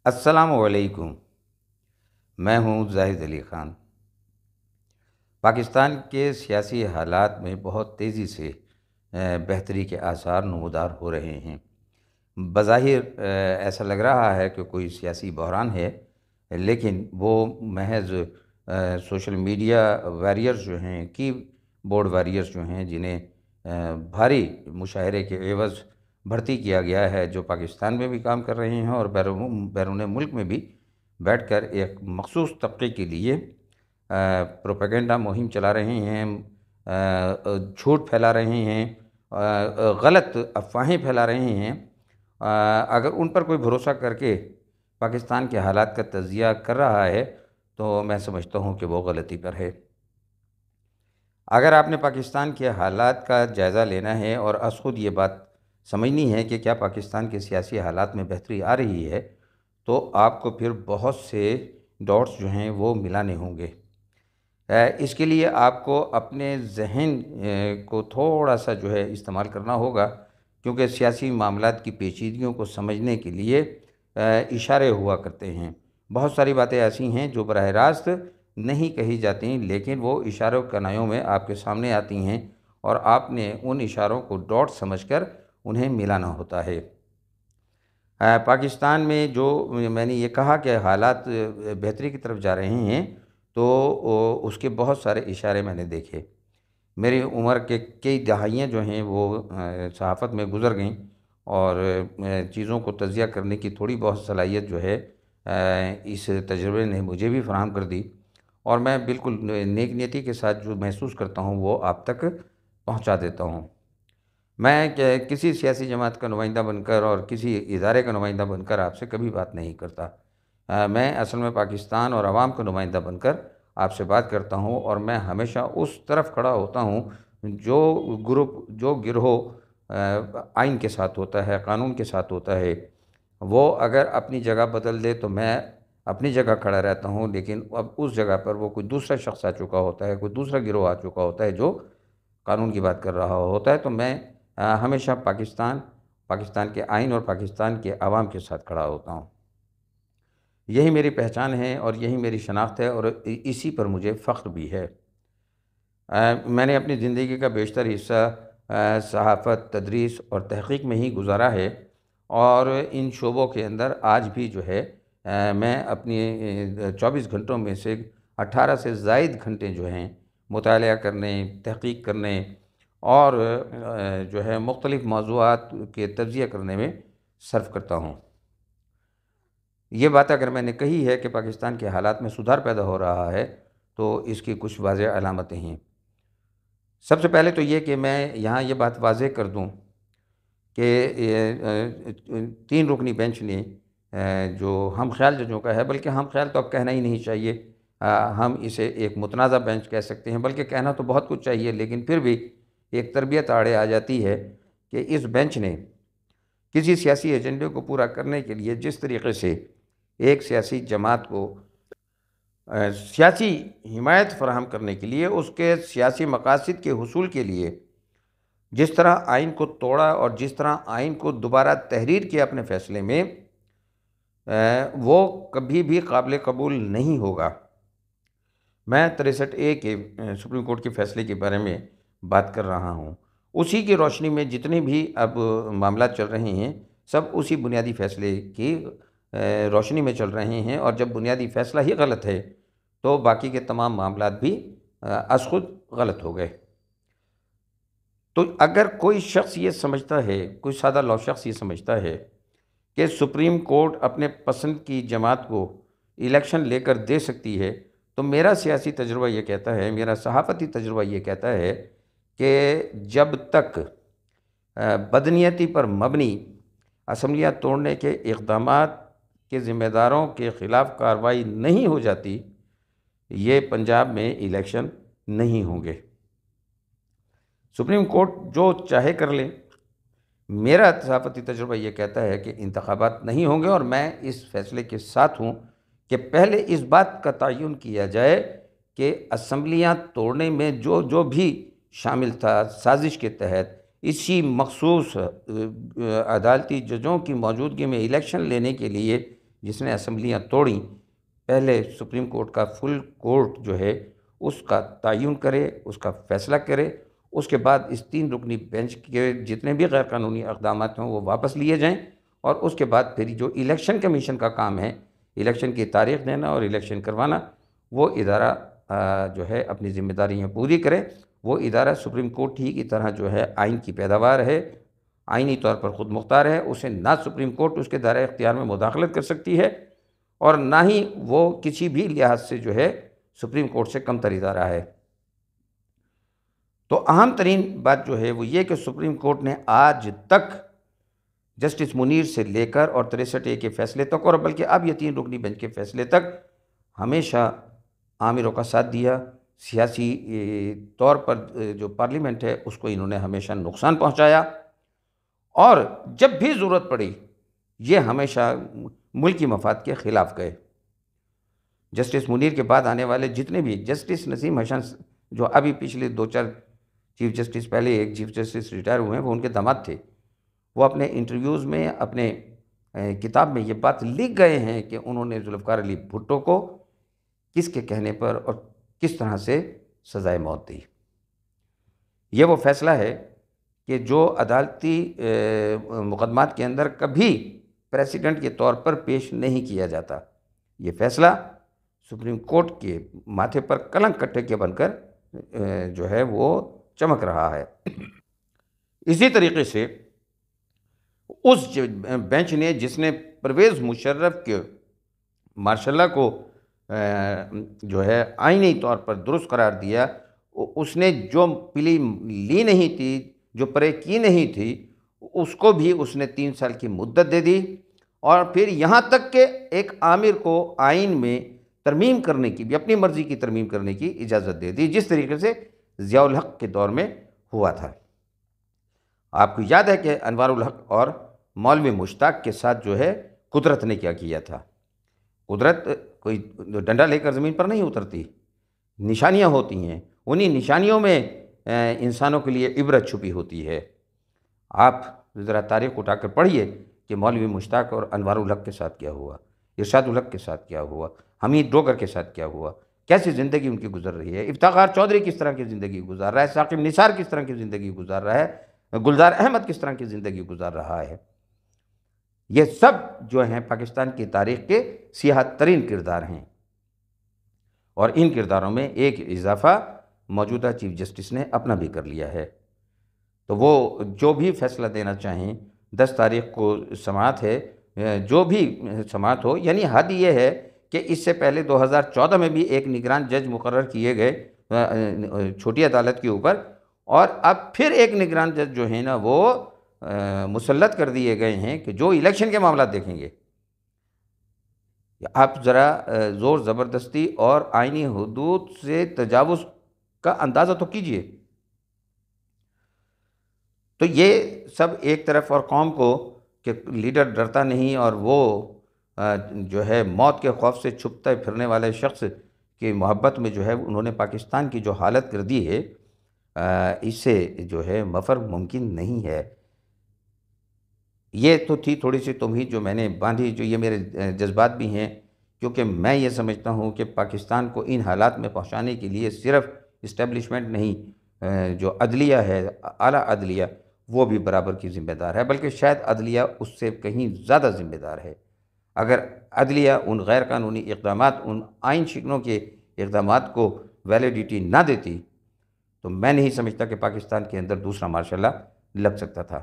السلام علیکم۔ میں ہوں زاہد علی خان۔ پاکستان کے سیاسی حالات میں بہت تیزی سے بہتری کے آثار نمودار ہو رہے ہیں۔ بظاہر ایسا لگ رہا ہے کہ کوئی سیاسی بحران ہے، لیکن وہ محض سوشل میڈیا واریئرز جو ہیں، کی بورڈ واریئرز جو ہیں، جنہیں بھاری مشاہرے کے عوض بھرتی کیا گیا ہے، جو پاکستان میں بھی کام کر رہے ہیں اور بیرون ملک میں بھی بیٹھ کر ایک مخصوص طبقے کے لیے پروپیگنڈا مہم چلا رہے ہیں، جھوٹ پھیلا رہے ہیں، غلط افواہیں پھیلا رہے ہیں۔ اگر ان پر کوئی بھروسہ کر کے پاکستان کے حالات کا تجزیہ کر رہا ہے تو میں سمجھتا ہوں کہ وہ غلطی پر ہے۔ اگر آپ نے پاکستان کے حالات کا جائزہ لینا ہے اور از خود یہ بات سمجھنی ہے کہ کیا پاکستان کے سیاسی حالات میں بہتری آ رہی ہے، تو آپ کو پھر بہت سے ڈاٹس جو ہیں وہ ملانے ہوں گے۔ اس کے لیے آپ کو اپنے ذہن کو تھوڑا سا جو ہے استعمال کرنا ہوگا، کیونکہ سیاسی معاملات کی پیچیدگیوں کو سمجھنے کے لیے اشارے ہوا کرتے ہیں۔ بہت ساری باتیں ایسی ہیں جو براہ راست نہیں کہی جاتی، لیکن وہ اشاروں کنایوں میں آپ کے سامنے آتی ہیں اور آپ نے ان اشاروں کو ڈاٹ سمجھ کر انہیں ملانا ہوتا ہے۔ پاکستان میں جو میں نے یہ کہا کہ حالات بہتری کی طرف جا رہے ہیں، تو اس کے بہت سارے اشارے میں نے دیکھے۔ میری عمر کے کئی دہائیاں جو ہیں وہ صحافت میں گزر گئیں، اور چیزوں کو تجزیہ کرنے کی تھوڑی بہت صلاحیت جو ہے اس تجربے نے مجھے بھی فراہم کر دی، اور میں بالکل نیک نیتی کے ساتھ جو محسوس کرتا ہوں وہ آپ تک پہنچا دیتا ہوں۔ میں کسی سیاسی جماعت کا نمائندہ بن کر اور کسی ادارے کا نمائندہ بن کر آپ سے کبھی بات نہیں کرتا۔ میں اصل میں پاکستان اور عوام کا نمائندہ بن کر آپ سے بات کرتا ہوں، اور میں ہمیشہ اس طرف کھڑا ہوتا ہوں جو جو گروہ آئین کے ساتھ ہوتا ہے، قانون کے ساتھ ہوتا ہے۔ وہ اگر اپنی جگہ بدل دے تو میں اپنی جگہ کھڑا رہتا ہوں، لیکن اب اس جگہ پر وہ کوئی دوسرا شخص آ چکا ہوتا ہے، کوئی دوسرا گروہ آ چکا ہوتا ہے جو قانون کی بات کر رہا ہوتا ہے، تو میں ہمیشہ پاکستان کے آئین اور پاکستان کے عوام کے ساتھ کھڑا ہوتا ہوں۔ یہی میری پہچان ہے اور یہی میری شناخت ہے، اور اسی پر مجھے فخر بھی ہے۔ میں نے اپنی زندگی کا بیشتر حصہ صحافت، تدریس اور تحقیق میں ہی گزارا ہے، اور ان شعبوں کے اندر آج بھی جو ہے میں اپنی 24 گھنٹوں میں سے 18 سے زائد گھنٹے جو ہیں مطالعہ کرنے، تحقیق کرنے اور جو ہے مختلف موضوعات کے تجزیہ کرنے میں صرف کرتا ہوں۔ یہ بات اگر میں نے کہی ہے کہ پاکستان کے حالات میں سدھار پیدا ہو رہا ہے، تو اس کی کچھ واضح علامتیں ہیں۔ سب سے پہلے تو یہ کہ میں یہاں یہ بات واضح کر دوں کہ 3 رکنی بینچ نے جو ہم خیال ججوں کا ہے، بلکہ ہم خیال تو اب کہنا ہی نہیں چاہیے، ہم اسے ایک متنازع بینچ کہہ سکتے ہیں، بلکہ کہنا تو بہت کچھ چاہیے، لیکن پھر بھی ایک تربیت آڑے آ جاتی ہے کہ اس بینچ نے کسی سیاسی ایجنڈے کو پورا کرنے کے لیے جس طریقے سے ایک سیاسی جماعت کو سیاسی حمایت فراہم کرنے کے لیے، اس کے سیاسی مقاصد کے حصول کے لیے جس طرح آئین کو توڑا اور جس طرح آئین کو دوبارہ تحریر کیا اپنے فیصلے میں، وہ کبھی بھی قابل قبول نہیں ہوگا۔ میں 63A کے سپریم کورٹ کے فیصلے کے بارے میں بات کر رہا ہوں۔ اسی کی روشنی میں جتنے بھی اب معاملات چل رہے ہیں، سب اسی بنیادی فیصلے کی روشنی میں چل رہے ہیں، اور جب بنیادی فیصلہ ہی غلط ہے تو باقی کے تمام معاملات بھی از خود غلط ہو گئے۔ تو اگر کوئی شخص یہ سمجھتا ہے، کوئی سادہ لو شخص یہ سمجھتا ہے کہ سپریم کورٹ اپنے پسند کی جماعت کو الیکشن لے کر دے سکتی ہے، تو میرا سیاسی تجربہ یہ کہتا ہے، میرا صحافتی تجربہ یہ کہتا ہے کہ جب تک بدنیتی پر مبنی اسمبلیاں توڑنے کے اقدامات کے ذمہ داروں کے خلاف کارروائی نہیں ہو جاتی، یہ پنجاب میں الیکشن نہیں ہوں گے۔ سپریم کورٹ جو چاہے کر لے، میرا صحافتی تجربہ یہ کہتا ہے کہ انتخابات نہیں ہوں گے، اور میں اس فیصلے کے ساتھ ہوں کہ پہلے اس بات کا تعین کیا جائے کہ اسمبلیاں توڑنے میں جو بھی شامل تھا سازش کے تحت، اسی مخصوص عدالتی ججوں کی موجودگی میں الیکشن لینے کے لیے جس نے اسمبلیاں توڑیں، پہلے سپریم کورٹ کا فل کورٹ جو ہے اس کا تعین کرے، اس کا فیصلہ کرے، اس کے بعد اس 3 رکنی بینچ کے جتنے بھی غیر قانونی اقدامات ہیں وہ واپس لیے جائیں، اور اس کے بعد پھر جو الیکشن کمیشن کا کام ہے، الیکشن کی تاریخ دینا اور الیکشن کروانا، وہ ادارہ جو ہے اپنی ذمہ داریاں پوری کرے۔ وہ ادارہ سپریم کورٹ ہی کی طرح جو ہے آئین کی پیداوار ہے، آئینی طور پر خود مختار ہے، اسے نہ سپریم کورٹ اس کے دائرہ اختیار میں مداخلت کر سکتی ہے، اور نہ ہی وہ کسی بھی لحاظ سے جو ہے سپریم کورٹ سے کم تر ادارہ ہے۔ تو اہم ترین بات جو ہے وہ یہ کہ سپریم کورٹ نے آج تک جسٹس منیر سے لے کر اور 63A کے فیصلے تک، اور بلکہ اب یہ 3 رکنی بینچ کے فیصلے تک، ہمیشہ عامروں کا ساتھ دیا۔ سیاسی طور پر جو پارلیمنٹ ہے اس کو انہوں نے ہمیشہ نقصان پہنچایا، اور جب بھی ضرورت پڑی یہ ہمیشہ ملکی مفاد کے خلاف گئے۔ جسٹس منیر کے بعد آنے والے جتنے بھی، جسٹس نسیم حسن جو ابھی پچھلے 2-4 چیف جسٹس، پہلے ایک چیف جسٹس ریٹائر ہوئے ہیں، وہ ان کے داماد تھے، وہ اپنے انٹرویوز میں، اپنے کتاب میں یہ بات لکھ گئے ہیں کہ انہوں نے ذوالفقار علی بھٹو کو کس کے کہنے پر اور کس طرح سے سزائے موت دی۔ یہ وہ فیصلہ ہے کہ جو عدالتی مقدمات کے اندر کبھی پریسیڈنٹ کے طور پر پیش نہیں کیا جاتا۔ یہ فیصلہ سپریم کورٹ کے ماتھے پر کلنک کٹے کے بن کر جو ہے وہ چمک رہا ہے۔ اسی طریقے سے اس بینچ نے، جس نے پرویز مشرف کے ماشاء اللہ کو جو ہے آئینی طور پر درست قرار دیا، اس نے جو پلی لی نہیں تھی، جو پرے کی نہیں تھی، اس کو بھی اس نے 3 سال کی مدت دے دی، اور پھر یہاں تک کہ ایک آمر کو آئین میں ترمیم کرنے کی بھی، اپنی مرضی کی ترمیم کرنے کی اجازت دے دی، جس طریقے سے ضیاء الحق کے دور میں ہوا تھا۔ آپ کو یاد ہے کہ انوار الحق اور مولوی مشتاق کے ساتھ جو ہے قدرت نے کیا کیا تھا۔ قدرت کوئی ڈنڈا لے کر زمین پر نہیں اترتی، نشانیاں ہوتی ہیں، انہی نشانیوں میں انسانوں کے لیے عبرت چھپی ہوتی ہے۔ آپ ذرا تاریخ اٹھا کر پڑھیے کہ مولوی مشتاق اور انوار الحق کے ساتھ کیا ہوا، ارشاد الحق کے ساتھ کیا ہوا، حمید ڈوگر کے ساتھ کیا ہوا، کیسی زندگی ان کی گزر رہی ہے، افتخار چودھری کس طرح کی زندگی گزار رہا ہے، ثاقب نثار کس طرح کی زندگی گزار رہا ہے، گلزار احمد کس طرح کی زندگی گزار رہا ہے۔ یہ سب جو ہیں پاکستان کی تاریخ کے سیاہ ترین کردار ہیں، اور ان کرداروں میں ایک اضافہ موجودہ چیف جسٹس نے اپنا بھی کر لیا ہے۔ تو وہ جو بھی فیصلہ دینا چاہیں، 10 تاریخ کو سماعت ہے، جو بھی سماعت ہو، یعنی حد یہ ہے کہ اس سے پہلے 2014 میں بھی ایک نگران جج مقرر کیے گئے چھوٹی عدالت کے اوپر، اور اب پھر ایک نگران جج جو ہیں نا وہ مسلط کر دیے گئے ہیں کہ جو الیکشن کے معاملات دیکھیں گے۔ آپ ذرا زور زبردستی اور آئینی حدود سے تجاوز کا اندازہ تو کیجئے۔ تو یہ سب ایک طرف، اور قوم کو کہ لیڈر ڈرتا نہیں، اور وہ جو ہے موت کے خوف سے چھپتے پھرنے والے شخص کی محبت میں جو ہے انہوں نے پاکستان کی جو حالت کر دی ہے، اس سے جو ہے مفر ممکن نہیں ہے۔ یہ تو تھی تھوڑی سی تمہید جو میں نے باندھی، جو یہ میرے جذبات بھی ہیں، کیونکہ میں یہ سمجھتا ہوں کہ پاکستان کو ان حالات میں پہنچانے کے لیے صرف اسٹیبلشمنٹ نہیں، جو عدلیہ ہے، اعلیٰ عدلیہ، وہ بھی برابر کی ذمہ دار ہے، بلکہ شاید عدلیہ اس سے کہیں زیادہ ذمہ دار ہے۔ اگر عدلیہ ان غیر قانونی اقدامات، ان آئین شکنوں کے اقدامات کو ویلیڈیٹی نہ دیتی، تو میں نہیں سمجھتا کہ پاکستان کے اندر دوسرا مارشل لا لگ سکتا تھا،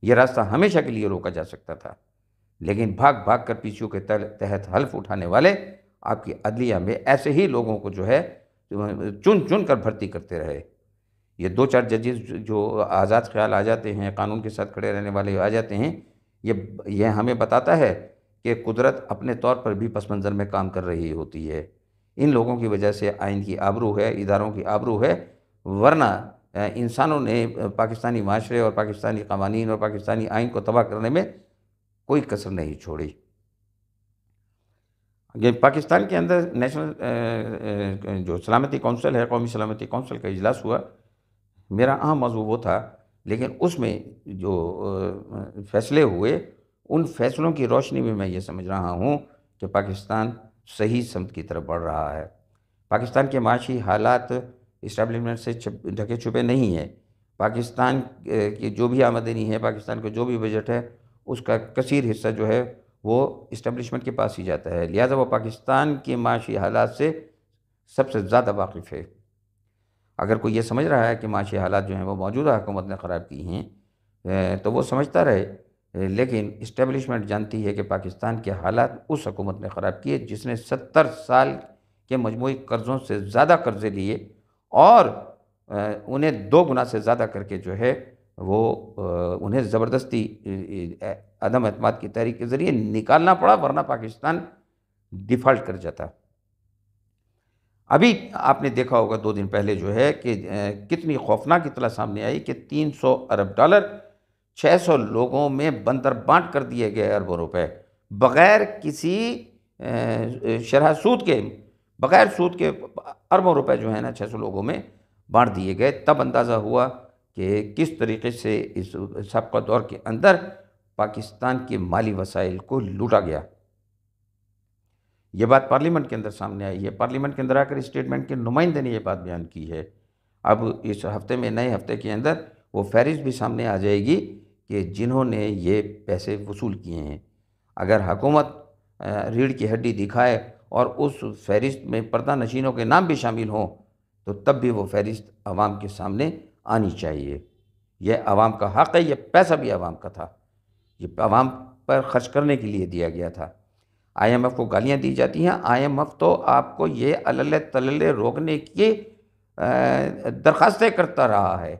یہ راستہ ہمیشہ کے لیے روکا جا سکتا تھا۔ لیکن بھاگ بھاگ کر پیچھوں کے تحت حلف اٹھانے والے آپ کی عدلیہ میں ایسے ہی لوگوں کو جو ہے چن چن کر بھرتی کرتے رہے۔ یہ 2-4 ججز جو آزاد خیال آ جاتے ہیں، قانون کے ساتھ کھڑے رہنے والے آ جاتے ہیں، یہ ہمیں بتاتا ہے کہ قدرت اپنے طور پر بھی پس منظر میں کام کر رہی ہوتی ہے۔ ان لوگوں کی وجہ سے آئین کی آبرو ہے، اداروں کی آبرو ہے، ورنہ انسانوں نے پاکستانی معاشرے اور پاکستانی قوانین اور پاکستانی آئین کو تباہ کرنے میں کوئی کسر نہیں چھوڑی۔ یہ پاکستان کے اندر نیشنل جو سلامتی کونسل ہے، قومی سلامتی کونسل کا اجلاس ہوا، میرا اہم موضوع وہ تھا، لیکن اس میں جو فیصلے ہوئے ان فیصلوں کی روشنی میں میں یہ سمجھ رہا ہوں کہ پاکستان صحیح سمت کی طرف بڑھ رہا ہے۔ پاکستان کے معاشی حالات اسٹیبلشمنٹ سے ڈھکے چھپے نہیں ہیں۔ پاکستان کی جو بھی آمدنی ہے، پاکستان کا جو بھی بجٹ ہے، اس کا کثیر حصہ جو ہے وہ اسٹیبلشمنٹ کے پاس ہی جاتا ہے، لہٰذا وہ پاکستان کے معاشی حالات سے سب سے زیادہ واقف ہے۔ اگر کوئی یہ سمجھ رہا ہے کہ معاشی حالات جو ہیں وہ موجودہ حکومت نے خراب کی ہیں تو وہ سمجھتا رہے، لیکن اسٹیبلشمنٹ جانتی ہے کہ پاکستان کے حالات اس حکومت نے خراب کیے جس نے 70 سال کے مجموعی قرضوں سے زیادہ قرضے لیے اور انہیں 2 گنا سے زیادہ کر کے جو ہے وہ انہیں زبردستی عدم اعتماد کی تحریک کے ذریعے نکالنا پڑا، ورنہ پاکستان ڈیفالٹ کر جاتا۔ ابھی آپ نے دیکھا ہوگا 2 دن پہلے جو ہے کہ کتنی خوفناک اطلاع سامنے آئی کہ $300 ارب 600 لوگوں میں بندر بانٹ کر دیے گئے اربوں روپے، بغیر کسی شرح سود کے، بغیر سود کے اربوں روپے جو ہیں نا 600 لوگوں میں بانٹ دیے گئے۔ تب اندازہ ہوا کہ کس طریقے سے اس سابقہ دور کے اندر پاکستان کے مالی وسائل کو لوٹا گیا۔ یہ بات پارلیمنٹ کے اندر سامنے آئی ہے، پارلیمنٹ کے اندر آ کر اسٹیٹ کے نمائندے نے یہ بات بیان کی ہے۔ اب اس ہفتے میں، نئے ہفتے کے اندر وہ فہرست بھی سامنے آ جائے گی کہ جنہوں نے یہ پیسے وصول کیے ہیں۔ اگر حکومت ریڑھ کی ہڈی دکھائے اور اس فہرست میں پردہ نشینوں کے نام بھی شامل ہوں تو تب بھی وہ فہرست عوام کے سامنے آنی چاہیے۔ یہ عوام کا حق ہے، یہ پیسہ بھی عوام کا تھا، یہ عوام پر خرچ کرنے کے لیے دیا گیا تھا۔ IMF کو گالیاں دی جاتی ہیں، IMF تو آپ کو یہ عللے تللے روکنے کی درخواستیں کرتا رہا ہے،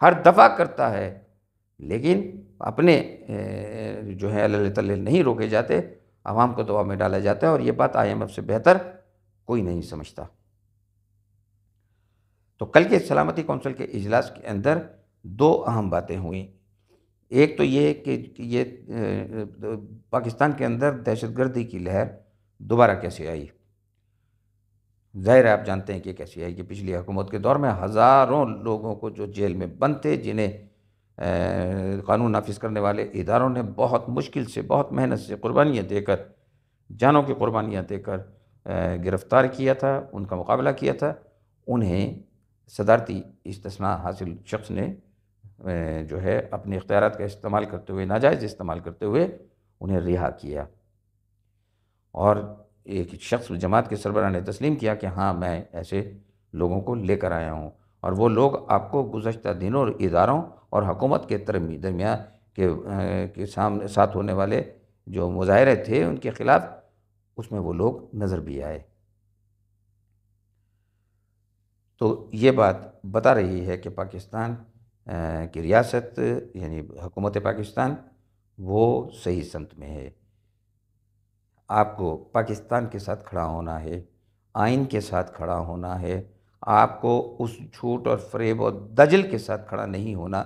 ہر دفعہ کرتا ہے، لیکن اپنے جو ہے عللے تللے نہیں روکے جاتے، عوام کو دباؤ میں ڈالا جاتا ہے، اور یہ بات IMF سے بہتر کوئی نہیں سمجھتا۔ تو کل کے سلامتی کونسل کے اجلاس کے اندر 2 اہم باتیں ہوئیں۔ ایک تو یہ کہ یہ پاکستان کے اندر دہشت گردی کی لہر دوبارہ کیسے آئی۔ ظاہر ہے آپ جانتے ہیں کہ کیسے آئی، کہ پچھلی حکومت کے دور میں ہزاروں لوگوں کو جو جیل میں بند تھے، جنہیں قانون نافذ کرنے والے اداروں نے بہت مشکل سے، بہت محنت سے قربانیاں دے کر، جانوں کی قربانیاں دے کر گرفتار کیا تھا، ان کا مقابلہ کیا تھا، انہیں صدارتی استثناء حاصل شخص نے جو ہے اپنے اختیارات کا استعمال کرتے ہوئے، ناجائز استعمال کرتے ہوئے انہیں رہا کیا، اور ایک شخص جماعت کے سربراہ نے تسلیم کیا کہ ہاں میں ایسے لوگوں کو لے کر آیا ہوں، اور وہ لوگ آپ کو گزشتہ دنوں اداروں اور حکومت کے درمیان کے ساتھ ہونے والے جو مظاہرے تھے ان کے خلاف، اس میں وہ لوگ نظر بھی آئے۔ تو یہ بات بتا رہی ہے کہ پاکستان کی ریاست یعنی حکومت پاکستان وہ صحیح سمت میں ہے۔ آپ کو پاکستان کے ساتھ کھڑا ہونا ہے، آئین کے ساتھ کھڑا ہونا ہے، آپ کو اس جھوٹ اور فریب اور دجل کے ساتھ کھڑا نہیں ہونا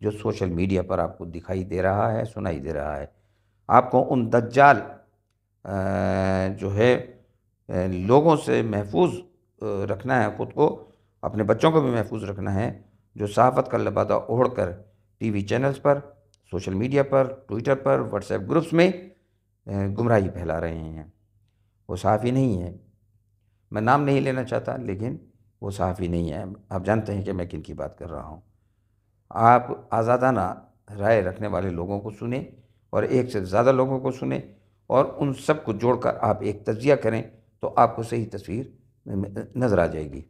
جو سوشل میڈیا پر آپ کو دکھائی دے رہا ہے، سنائی دے رہا ہے۔ آپ کو ان دجال جو ہے لوگوں سے محفوظ رکھنا ہے، خود کو، اپنے بچوں کو بھی محفوظ رکھنا ہے، جو صحافت کا لبادہ اوڑھ کر ٹی وی چینلز پر، سوشل میڈیا پر، ٹویٹر پر، واٹس ایپ گروپس میں گمراہی پھیلا رہے ہیں۔ وہ صحافی نہیں ہے، میں نام نہیں لینا چاہتا، لیکن وہ صحافی نہیں ہے۔ آپ جانتے ہیں کہ میں کن کی بات کر رہا ہوں۔ آپ آزادانہ رائے رکھنے والے لوگوں کو سنیں، اور ایک سے زیادہ لوگوں کو سنیں، اور ان سب کو جوڑ کر آپ ایک تجزیہ کریں تو آپ کو صحیح تصویر نظر آ جائے گی۔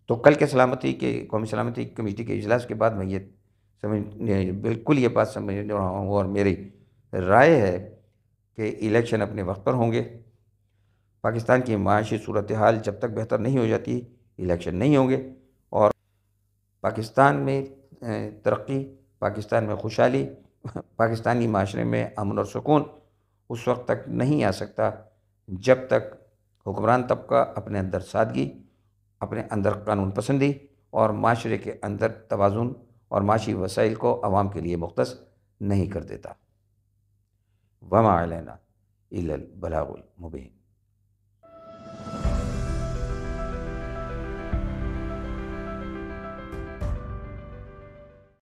تو کل کے قومی سلامتی کمیٹی کے اجلاس کے بعد میں یہ بالکل یہ بات سمجھ رہا ہوں، اور میری رائے ہے کہ الیکشن اپنے وقت پر ہوں گے۔ پاکستان کی معاشی صورتحال جب تک بہتر نہیں ہو جاتی، الیکشن نہیں ہوں گے، اور پاکستان میں ترقی، پاکستان میں خوشحالی، پاکستانی معاشرے میں امن اور سکون اس وقت تک نہیں آ سکتا جب تک حکمران طبقہ اپنے اندر سادگی، اپنے اندر قانون پسندی اور معاشرے کے اندر توازن اور معاشی وسائل کو عوام کے لیے مختص نہیں کر دیتا۔ وما علینا الا البلاغ المبین۔